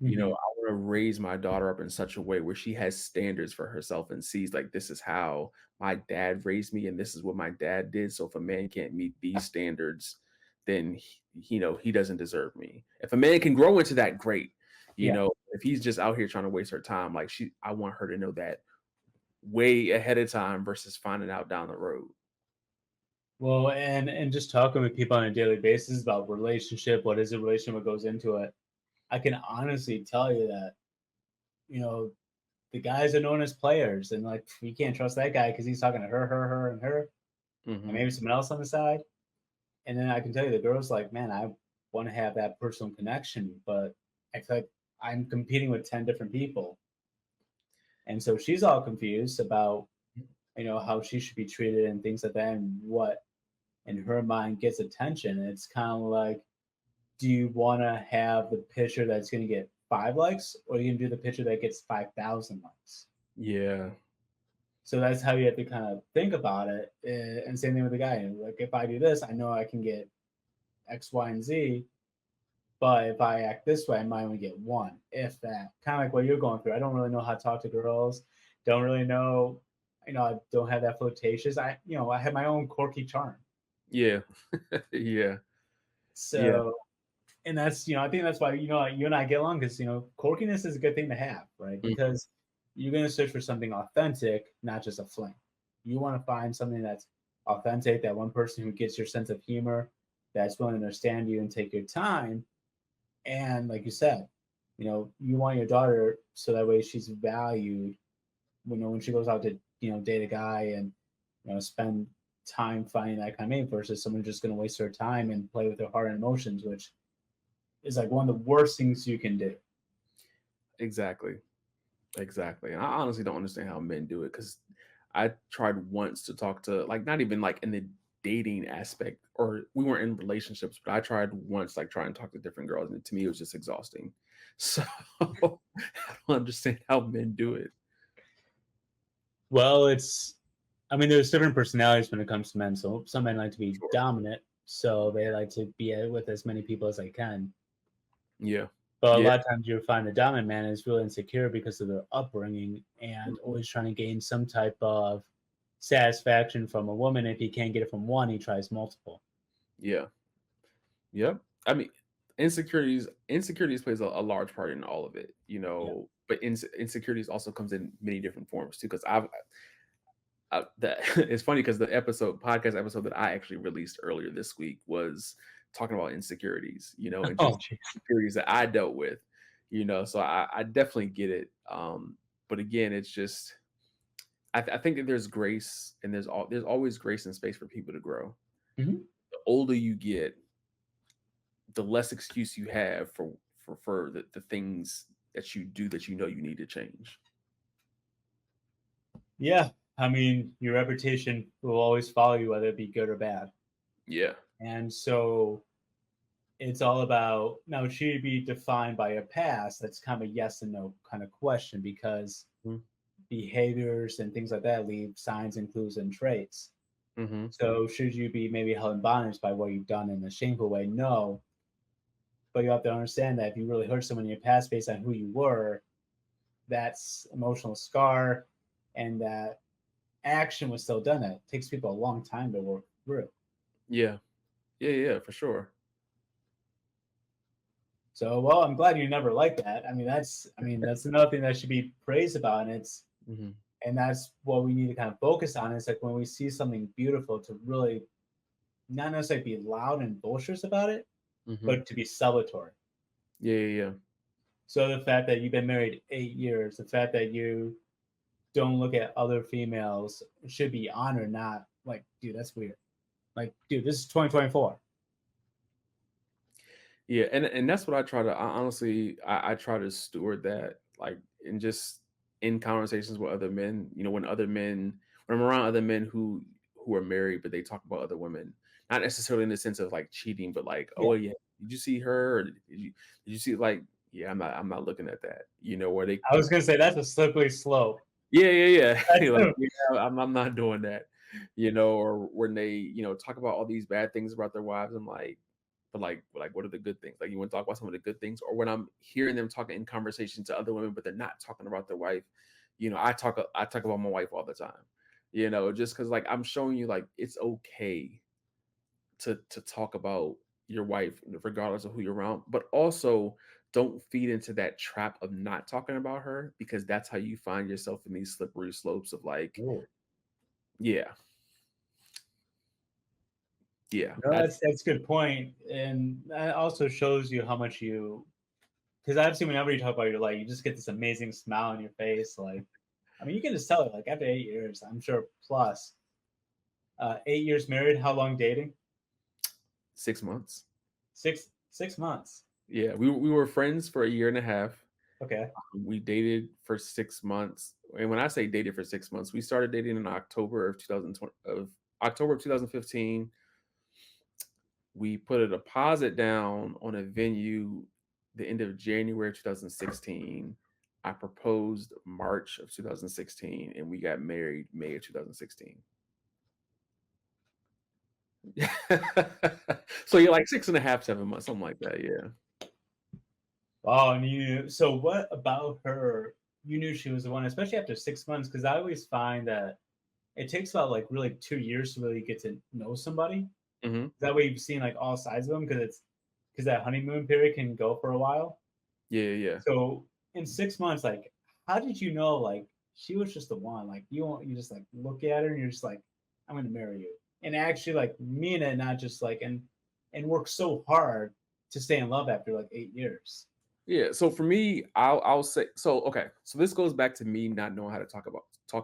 Mm-hmm. I want to raise my daughter up in such a way where she has standards for herself and sees, like, this is how my dad raised me and this is what my dad did. So if a man can't meet these standards, then he doesn't deserve me. If a man can grow into that, great. Yeah. If he's just out here trying to waste her time, like, I want her to know that way ahead of time versus finding out down the road. Well, and just talking with people on a daily basis about relationship, what is a relationship, what goes into it, I can honestly tell you that, you know, the guys are known as players, and like you can't trust that guy because he's talking to her, and her, and Hmm. maybe someone else on the side. And then I can tell you the girl's like, man, I want to have that personal connection, but I feel like I'm competing with 10 different people. And so she's all confused about, how she should be treated and things like that, and what in her mind gets attention. And it's kind of like, do you want to have the pitcher that's going to get 5 likes, or you can do the picture that gets 5,000 likes. Yeah. So that's how you have to kind of think about it. And same thing with the guy. Like, if I do this, I know I can get X, Y, and Z. But if I act this way, I might only get one, if that. Kind of like what you're going through. I don't really know how to talk to girls. Don't really know. I don't have that flirtatious. I have my own quirky charm. Yeah. Yeah. Yeah. So, and that's, I think that's why, you and I get along because, quirkiness is a good thing to have, right? Mhm. Because you're going to search for something authentic, not just a fling. You want to find something that's authentic, that one person who gets your sense of humor, that's willing to understand you and take your time. And like you said, you want your daughter so that way she's valued when she goes out to, date a guy and, spend time finding that kind of mate versus someone just going to waste her time and play with her heart and emotions, which is like one of the worst things you can do. Exactly. Exactly. And I honestly don't understand how men do it because I tried once to talk to, like, not even like in the dating aspect, or we weren't in relationships, but I tried once, like, trying to talk to different girls, and to me, it was just exhausting. So I don't understand how men do it. Well, I mean, there's different personalities when it comes to men. So some men like to be Sure. dominant, so they like to be with as many people as they can. Yeah. But a Yeah. lot of times you'll find the dominant man is really insecure because of their upbringing and Mhm. always trying to gain some type of satisfaction from a woman. If he can't get it from one, he tries multiple. Yeah. Yep. I mean, insecurities plays a large part in all of it, Yeah. but insecurities also comes in many different forms too. Because that it's funny because the podcast episode that I actually released earlier this week was talking about insecurities, and Oh, just jeez. insecurities that I dealt with, so I definitely get it. But again, it's just I think that there's grace, and there's always grace and space for people to grow. Mhm. The older you get, the less excuse you have for the things that you do that you need to change. Yeah. I mean, your reputation will always follow you, whether it be good or bad. Yeah. And so it's all about now, should it be defined by your past? That's kind of a yes and no kind of question because behaviors and things like that leave signs and clues and traits. Mm-hmm. So should you be maybe held in bondage by what you've done in a shameful way? No. But you have to understand that if you really hurt someone in your past based on who you were, that's emotional scar, and that action was still done. That it takes people a long time to work through. Yeah. Yeah. Yeah. For sure. So, well, I'm glad you never like that. That's another thing that should be praised about, and Mm-hmm. that's what we need to kind of focus on. Is like when we see something beautiful, to really not necessarily be loud and boisterous about it, Mm-hmm. but to be celebratory. Yeah. Yeah. Yeah. So the fact that you've been married 8 years, the fact that you don't look at other females should be honored, not like, dude, that's weird. Like, dude, this is 2024. Yeah, and that's what honestly, I try to steward that, like, in just in conversations with other men, when I'm around other men who are married, but they talk about other women, not necessarily in the sense of like cheating, but like, Yeah, oh yeah, did you see her? Or did you see, like, yeah, I'm not looking at that, where they, I was gonna say that's a slippery slope. yeah, yeah, That's yeah. Like, yeah, I'm not doing that, or when they, talk about all these bad things about their wives. I'm like, but like, what are the good things? Like, you want to talk about some of the good things? Or when I'm hearing them talking in conversation to other women, but they're not talking about their wife, I talk about my wife all the time, just because, like, I'm showing you, like, it's okay to talk about your wife regardless of who you're around, but also don't feed into that trap of not talking about her, because that's how you find yourself in these slippery slopes of, like, cool. yeah, yeah, No, that's a good point, and that also shows you how much you. Because I've seen whenever you talk about your life, you just get this amazing smile on your face. Like, I mean, you can just tell it. Like after 8 years, I'm sure plus 8 years married. How long dating? 6 months. Six months. Yeah, we were friends for a year and a half. Okay. We dated for 6 months, and when I say dated for 6 months, we started dating in October of 2015. We put a deposit down on a venue the end of January 2016. I proposed March of 2016, and we got married May of 2016. So you're like 6.5, 7 months, something like that. Yeah. Oh, and so what about her? You knew she was the one, especially after 6 months, because I always find that it takes about like really 2 years to really get to know somebody. Hmm. That way you've seen like all sides of them because that honeymoon period can go for a while. Yeah, yeah. So in 6 months, like, how did you know like she was just the one? Like you just like look at her and you're just like, I'm gonna marry you, and actually like mean it, not just like and work so hard to stay in love after like 8 years. Yeah. So for me, I'll say so. Okay. So this goes back to me not knowing how to talk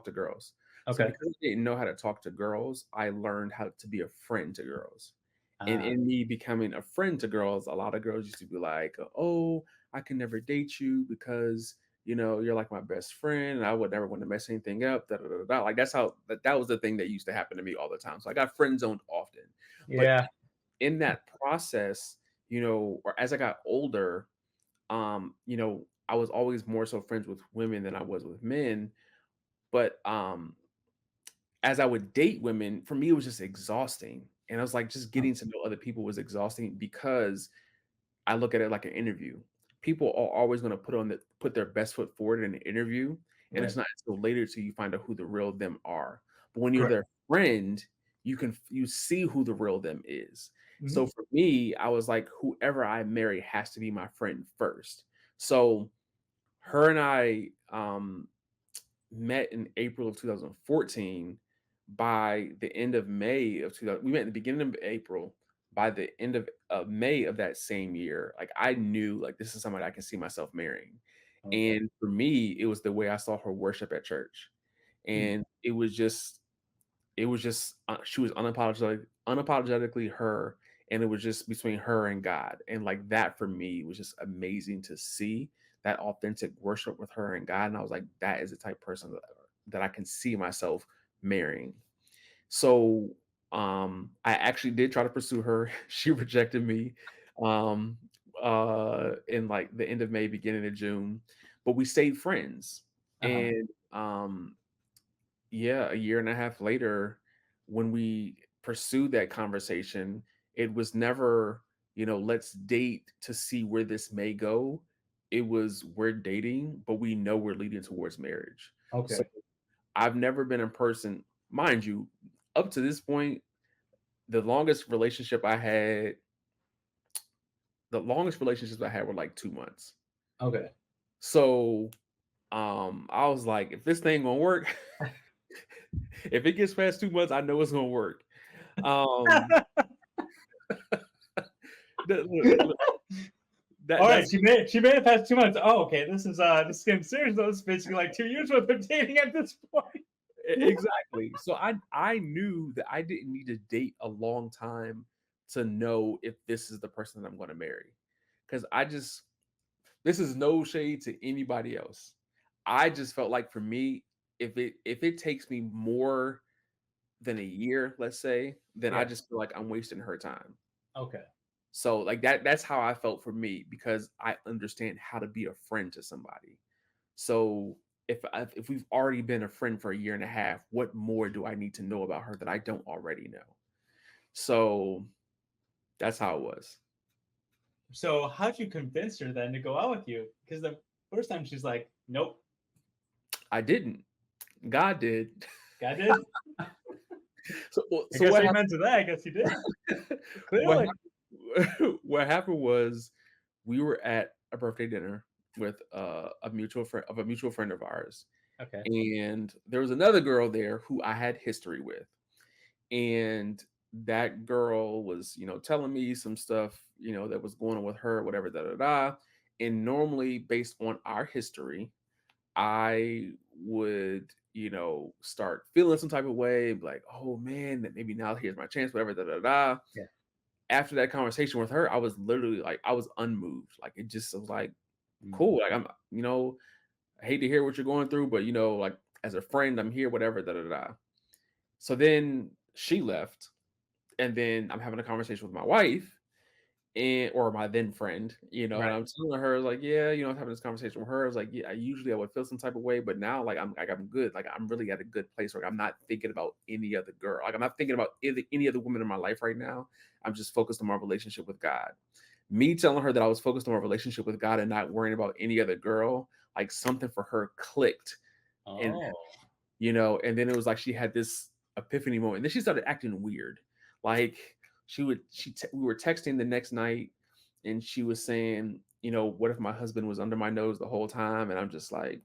to girls. So Okay. because I didn't know how to talk to girls, I learned how to be a friend to girls. And Ah, in me becoming a friend to girls, a lot of girls used to be like, "Oh, I can never date you because you're like my best friend, and I would never want to mess anything up." Da, da, da, da. Like that's how that was the thing that used to happen to me all the time. So I got friend zoned often, but yeah. in that process, or as I got older, I was always more so friends with women than I was with men. But as I would date women, for me it was just exhausting. And I was like, just Huh. getting to know other people was exhausting because I look at it like an interview. People are always going to put their best foot forward in an interview, and it's Right. not until later till you find out who the real them are. But when you're Correct. their friend, you see who the real them is. Hmm. So for me, I was like, whoever I marry has to be my friend first. So her and I met in April of 2014. By the end of May of 2000, we met in the beginning of April. By the end of May of that same year, like I knew, like this is somebody I can see myself marrying. Okay. And for me, it was the way I saw her worship at church, Hmm. and it was just she was unapologetically her, and it was just between her and God, and like that for me was just amazing to see that authentic worship with her and God, and I was like, that is the type of person that I can see myself marrying. So I actually did try to pursue her. She rejected me um in like the end of May, beginning of June, but we stayed friends. Uh-huh. And yeah, a year and a half later, when we pursued that conversation, it was never, let's date to see where this may go. It was, we're dating, but we know we're leading towards marriage. So Okay. I've never been in person, mind you, up to this point, the longest relationship I had, the longest relationships I had were like 2 months. Okay. So I was like, if this thing gonna work, if it gets past 2 months, I know it's gonna work. Um, look, All right, that's she made it past 2 months. Oh, okay. This is getting serious though. This is basically like 2 years worth of dating at this point. exactly. So I knew that I didn't need to date a long time to know if this is the person that I'm going to marry, because this is no shade to anybody else. I just felt like for me, if it takes me more than a year, let's say, then I Yeah. just feel like I'm wasting her time. Okay. So like that's how I felt for me, because I understand how to be a friend to somebody. So if we've already been a friend for a year and a half, what more do I need to know about her that I don't already know? So that's how it was. So how'd you convince her then to go out with you? Because the first time she's like, "Nope, I didn't. God did. I did." So I so guess what amen to that. I guess you did. happened? what Clearly. what happened was we were at a birthday dinner with a mutual friend of ours, Okay. and there was another girl there who I had history with. And that girl was, telling me some stuff, that was going on with her, whatever, da da da. And normally, based on our history, I would, start feeling some type of way, be like, oh man, that maybe now here's my chance, whatever, da da da. Yeah. After that conversation with her, I was literally like, I was unmoved. Like it just was like, Mm. cool. Like I hate to hear what you're going through, but like as a friend, I'm here, whatever, da da da. So then she left, and then I'm having a conversation with my wife, and or my then friend, and Right. I'm telling her like, yeah, I was having this conversation with her. I was like, yeah, I would feel some type of way, but now like I'm good. Like I'm really at a good place. Like I'm not thinking about any other girl. Like I'm not thinking about any other woman in my life right now. I'm just focused on my relationship with God. Me telling her that I was focused on my relationship with God and not worrying about any other girl, like something for her clicked. And Oh. and then it was like she had this epiphany moment. And then she started acting weird. Like we were texting the next night and she was saying, what if my husband was under my nose the whole time? And I'm just like,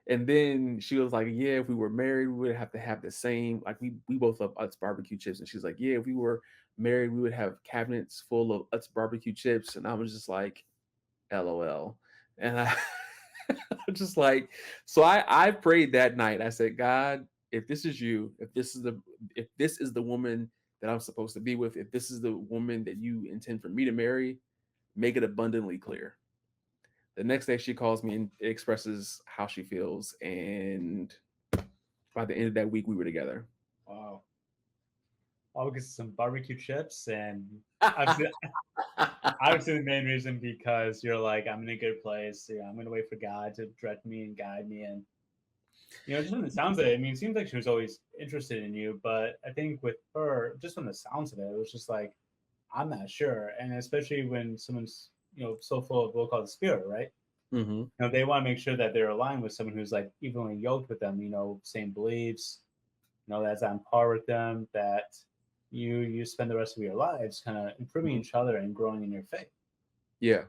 and then she was like, yeah, if we were married, we would have to have the same, like we both love Utz barbecue chips. And she's like, yeah, if we were married, we would have cabinets full of Utz barbecue chips. And I was just like, LOL. And I I'm just like, so I prayed that night. I said, God, if this is you, if this is the woman that I'm supposed to be with, if this is the woman that you intend for me to marry, make it abundantly clear. The next day she calls me and expresses how she feels. And by the end of that week, we were together. Wow. I'll get some barbecue chips, and obviously, obviously the main reason because you're like, I'm in a good place. I'm gonna wait for God to direct me and guide me. And just from the sounds of it, I mean, it seems like she was always interested in you, but I think with her, just from the sounds of it, it was just like, I'm not sure. And especially when someone's so full of, we'll call it spirit, right? Hmm. They want to make sure that they're aligned with someone who's like evenly yoked with them. Same beliefs, that's on par with them, that you spend the rest of your lives kind of improving Hmm. each other and growing in your faith. Yeah,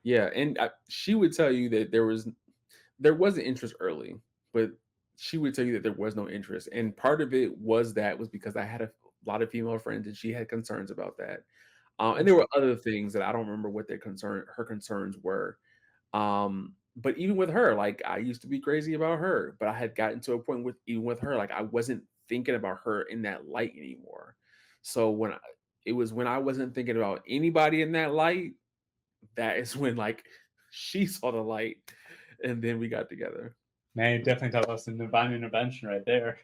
yeah, and she would tell you that there wasn't interest early, but she would tell you that there was no interest. And part of it was because I had a lot of female friends and she had concerns about that. And there That's were other things that I don't remember what her concerns were. But even with her, like I used to be crazy about her, but I had gotten to a point with even with her, like I wasn't thinking about her in that light anymore. So it was when I wasn't thinking about anybody in that light, that is when like she saw the light and then we got together. Man, you definitely taught us some divine intervention right there.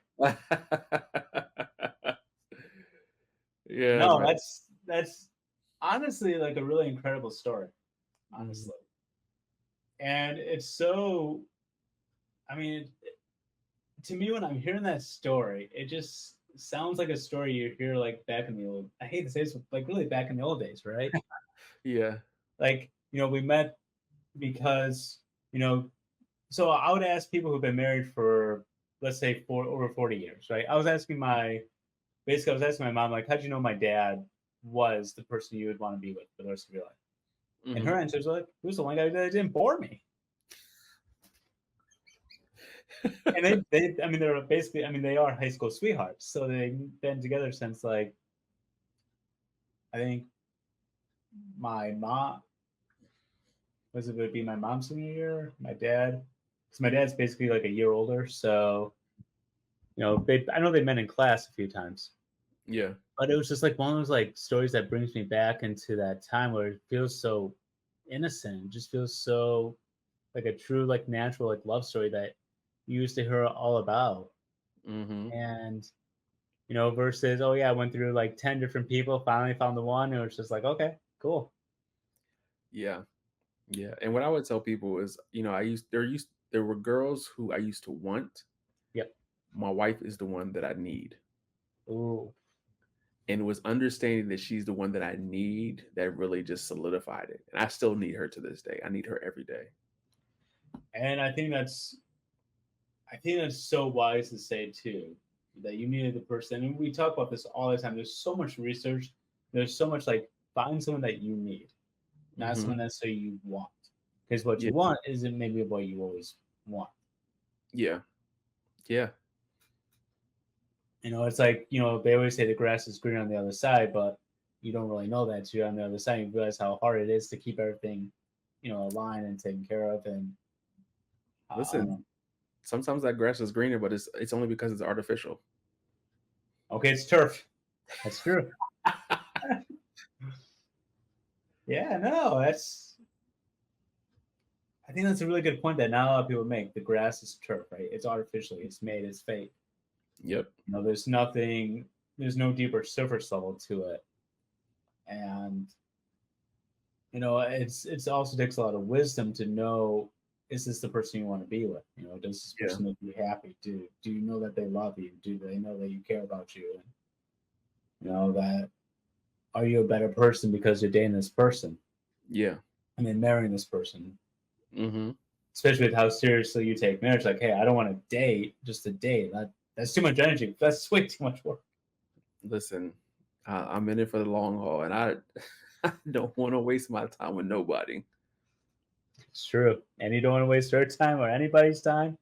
Yeah, No, man. that's honestly like a really incredible story, Mhm. honestly. And it's so, I mean, to me, when I'm hearing that story, it just sounds like a story you hear like back in the old, I hate to say this, like really back in the old days, right? Yeah. Like, we met because, you know, so I would ask people who've been married for, let's say, over 40 years, right? I was asking my mom, like, how'd you know my dad was the person you would want to be with for the rest of your life? And her Mhm. answers were like, who's the one guy that didn't bore me? And I mean, they're basically, I mean, they are high school sweethearts. So they've been together since like, I think my mom, would be my mom's senior year, my dad, because my dad's basically like a year older. So, I know they met in class a few times, Yeah. but it was just like one of those like stories that brings me back into that time where it feels so innocent, it just feels so like a true, like natural, like love story that you used to hear all about. Mhm. And, versus, oh yeah, I went through like 10 different people, finally found the one. And it was just like, okay, cool. Yeah. Yeah. And what I would tell people is, there were girls who I used to want. Yep. My wife is the one that I need. Ooh. And it was understanding that she's the one that I need that really just solidified it. And I still need her to this day. I need her every day. And I think that's so wise to say too, that you needed the person. And we talk about this all the time. There's so much research. There's so much like find someone that you need, not Mhm. someone necessarily you want. Because what Yeah. you want isn't maybe what you always want. Yeah. Yeah. It's like, they always say the grass is greener on the other side, but you don't really know that until you're on the other side. You realize how hard it is to keep everything, aligned and taken care of. And I don't Listen, know. sometimes that grass is greener, but it's only because it's artificial. Okay, it's turf. That's true. Yeah, no, I think that's a really good point that not a lot of people make. The grass is turf, right? It's artificially, it's made, it's fake. Yep. There's nothing, there's no deeper surface level to it. And it's also takes a lot of wisdom to know, is this the person you want to be with? Does this Yeah. person make you happy? Do you know that they love you? Do they know that you care about you? And that, are you a better person because you're dating this person? Yeah. I mean, marrying this person, Mm-hmm. especially with how seriously you take marriage. Like, hey, I don't want to date just to date. That's too much energy. That's way too much work. Listen, I'm in it for the long haul, and I I don't want to waste my time with nobody. It's true, and you don't want to waste your time or anybody's time,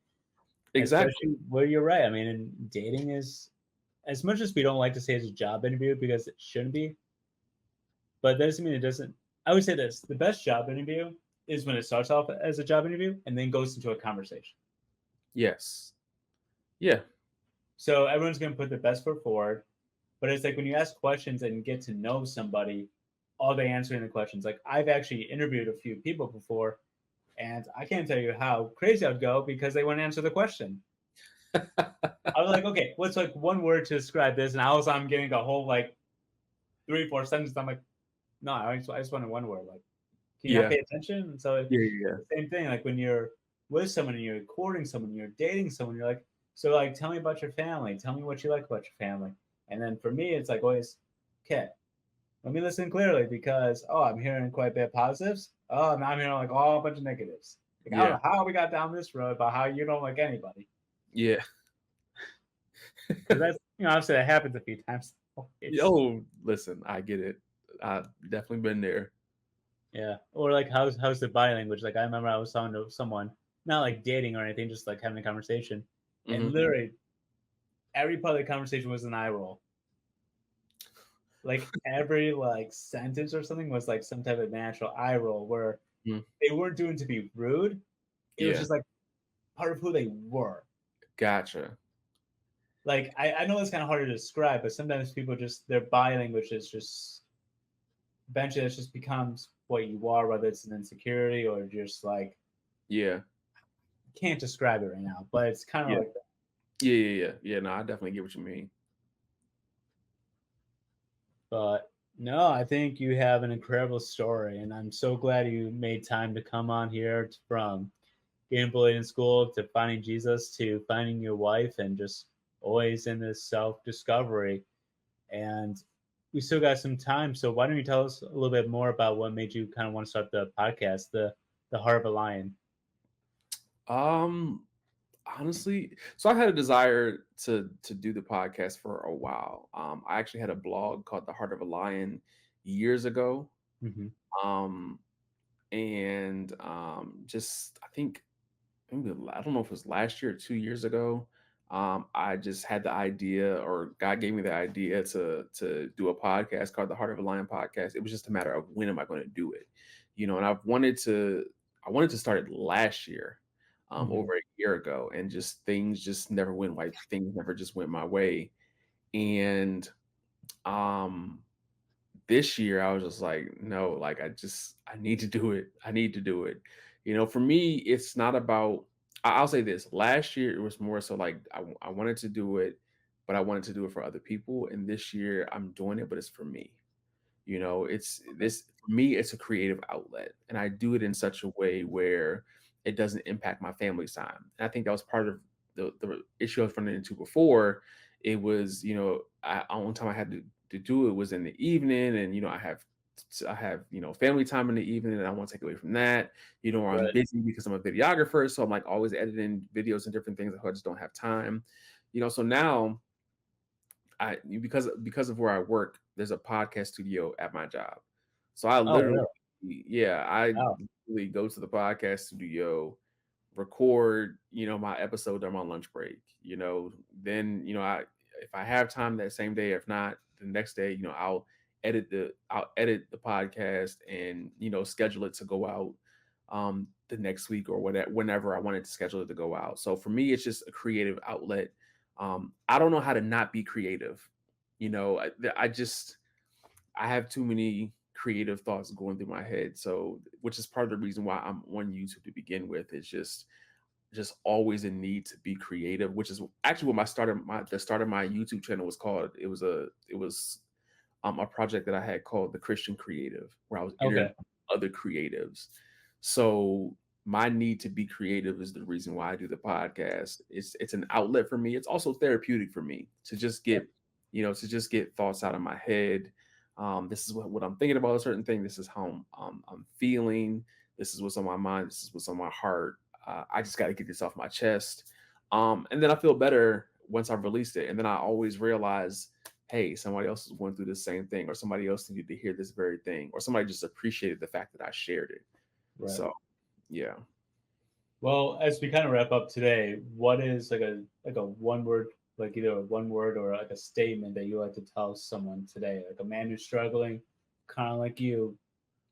Exactly. especially where you're right. I mean, and dating is, as much as we don't like to say it's a job interview because it shouldn't be, but that doesn't mean it doesn't. I would say this: the best job interview is when it starts off as a job interview and then goes into a conversation. Yes. Yeah. So everyone's going to put their best foot forward, but it's like when you ask questions and get to know somebody, all they answering the questions. Like I've actually interviewed a few people before, and I can't tell you how crazy I'd go because they wouldn't answer the question. I was like, okay, what's like one word to describe this? And I'm getting a whole like 3, 4 sentences. I'm like, no, I just wanted one word. Like, can you not Yeah. pay attention? And so it's Yeah. Yeah. the same thing. Like when you're with someone and you're courting someone, you're dating someone, you're like, so like, tell me about your family. Tell me what you like about your family. And then for me, it's like always, okay, let me listen clearly because I'm hearing quite a bit of positives. Oh, now I'm hearing like all a bunch of negatives. Like I don't Yeah. know how we got down this road about how you don't like anybody. Yeah. Because that's obviously that happens a few times. It's Oh, listen, I get it. I've definitely been there. Yeah, or like how's the body language? Like I remember I was talking to someone, not like dating or anything, just like having a conversation, and Hmm. literally every part of the conversation was an eye roll. Like every like sentence or something was like some type of natural eye roll where they weren't doing to be rude. It was Yeah. just like part of who they were. Gotcha. Like I know it's kind of hard to describe, but sometimes people just their body language is just eventually it just becomes what you are, whether it's an insecurity or just like Yeah. can't describe it right now, but it's kind of Yeah. like that. Yeah. Yeah. Yeah. Yeah. No, I definitely get what you mean. But no, I think you have an incredible story, and I'm so glad you made time to come on here from getting bullied in school to finding Jesus to finding your wife and just always in this self discovery. And we still got some time, so why don't you tell us a little bit more about what made you kind of want to start the podcast, the Heart of a Lion? Um, Honestly, so I've had a desire to do the podcast for a while. I actually had a blog called The Heart of a Lion years ago. Mm-hmm. Um, and just I think maybe I don't know if it was last year or 2 years ago. I just had the idea, or God gave me the idea to do a podcast called the Heart of a Lion podcast. It was just a matter of when am I going to do it, and I wanted to start it last year, Mm-hmm. over a year ago, and just things just never went right. Things never just went my way, and um this year I was just like, no, like I need to do it. I need to do it. For me, it's not about I'll say this. Last year it was more so like I wanted to do it, but I wanted to do it for other people. And this year I'm doing it, but it's for me. It's Okay. this for me, it's a creative outlet. And I do it in such a way where it doesn't impact my family's time. And I think that was part of the issue I was running into before. It was, only time I had to do it was in the evening, and I have family time in the evening, and I want to take away from that. Or I'm Right. busy because I'm a videographer, so I'm like always editing videos and different things. I just don't have time. So now because of where I work, there's a podcast studio at my job. So I Oh, literally, really? yeah, I Wow. literally go to the podcast studio, record, my episode on my lunch break. Then I if I have time that same day, if not the next day, I'll edit the podcast and schedule it to go out the next week or whatever whenever I wanted to schedule it to go out. So for me, it's just a creative outlet. I don't know how to not be creative. I have too many creative thoughts going through my head. So, which is part of the reason why I'm on YouTube to begin with. It's just always a need to be creative, which is actually what the start of my YouTube channel was called. It was a project that I had called the Christian Creative, where I was interviewing Okay. other creatives. So my need to be creative is the reason why I do the podcast. It's an outlet for me. It's also therapeutic for me to just get, to just get thoughts out of my head. This is what I'm thinking about a certain thing. This is how I'm feeling. This is what's on my mind. This is what's on my heart. I just got to get this off my chest. And then I feel better once I've released it. And then I always realize, hey, somebody else is going through the same thing, or somebody else needed to hear this very thing, or somebody just appreciated the fact that I shared it. Right. So, yeah. Well, as we kind of wrap up today, what is like a one word, like either a one word or like a statement that you like to tell someone today, like a man who's struggling, kind of like you,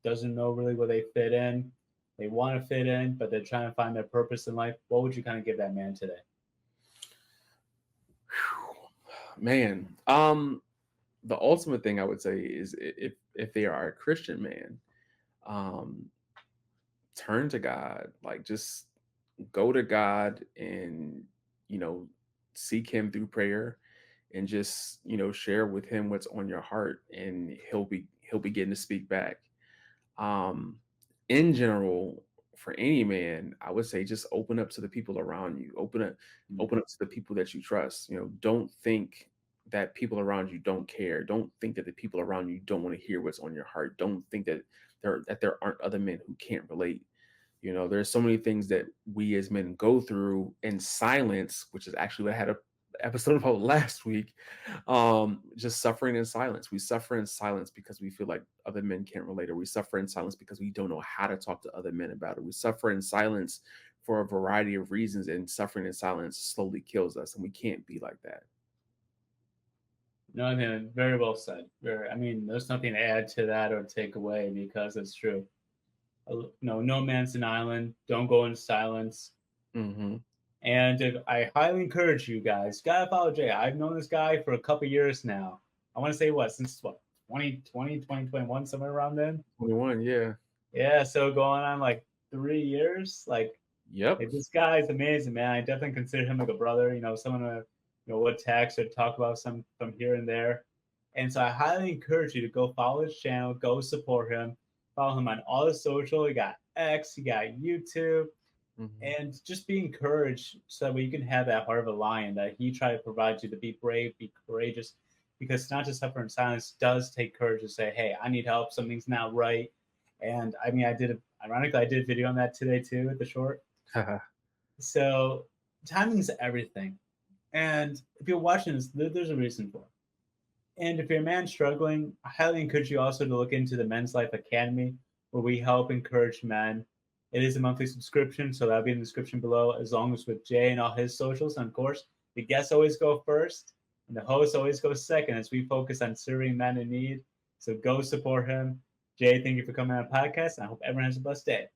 doesn't know really where they fit in. They want to fit in, but they're trying to find their purpose in life. What would you kind of give that man today? Man, the ultimate thing I would say is, if they are a Christian man, um, turn to God. Like, just go to God and, you know, seek him through prayer, and just, share with him what's on your heart, and he'll begin to speak back. Um, in general, for any man, I would say just open up to the people around you. Open up to the people that you trust. Don't think that people around you don't care. Don't think that the people around you don't want to hear what's on your heart. Don't think that there aren't other men who can't relate. There's so many things that we as men go through in silence, which is actually what I had a episode about last week. Just suffering in silence. We suffer in silence because we feel like other men can't relate, or we suffer in silence because we don't know how to talk to other men about it. We suffer in silence for a variety of reasons, and suffering in silence slowly kills us, and we can't be like that. No, I mean, very well said. I mean, there's nothing to add to that or take away because it's true. No, no man's an island. Don't go in silence. Hmm. And I highly encourage you guys. Gotta follow Jay. I've known this guy for a couple years now. I want to say since what, 2020, 2021, somewhere around then. 21, yeah. Yeah, so going on like 3 years. Yep. This guy is amazing, man. I definitely consider him like a brother. Someone to would text or talk about some from here and there. And so I highly encourage you to go follow his channel, go support him, follow him on all the social. You got X, you got YouTube, Hmm. and just be encouraged so that way you can have that heart of a lion that he tried to provide you, to be brave, be courageous, because not to suffer in silence does take courage to say, hey, I need help, something's not right. And I mean, ironically, I did a video on that today too at the short. So timing is everything. And if you're watching this, there's a reason for it. And if you're a man struggling, I highly encourage you also to look into the Men's Life Academy, where we help encourage men. It is a monthly subscription, so that'll be in the description below, as long as with Jay and all his socials. And of course, the guests always go first, and the host always goes second, as we focus on serving men in need. So go support him. Jay, thank you for coming on the podcast, and I hope everyone has a blessed day.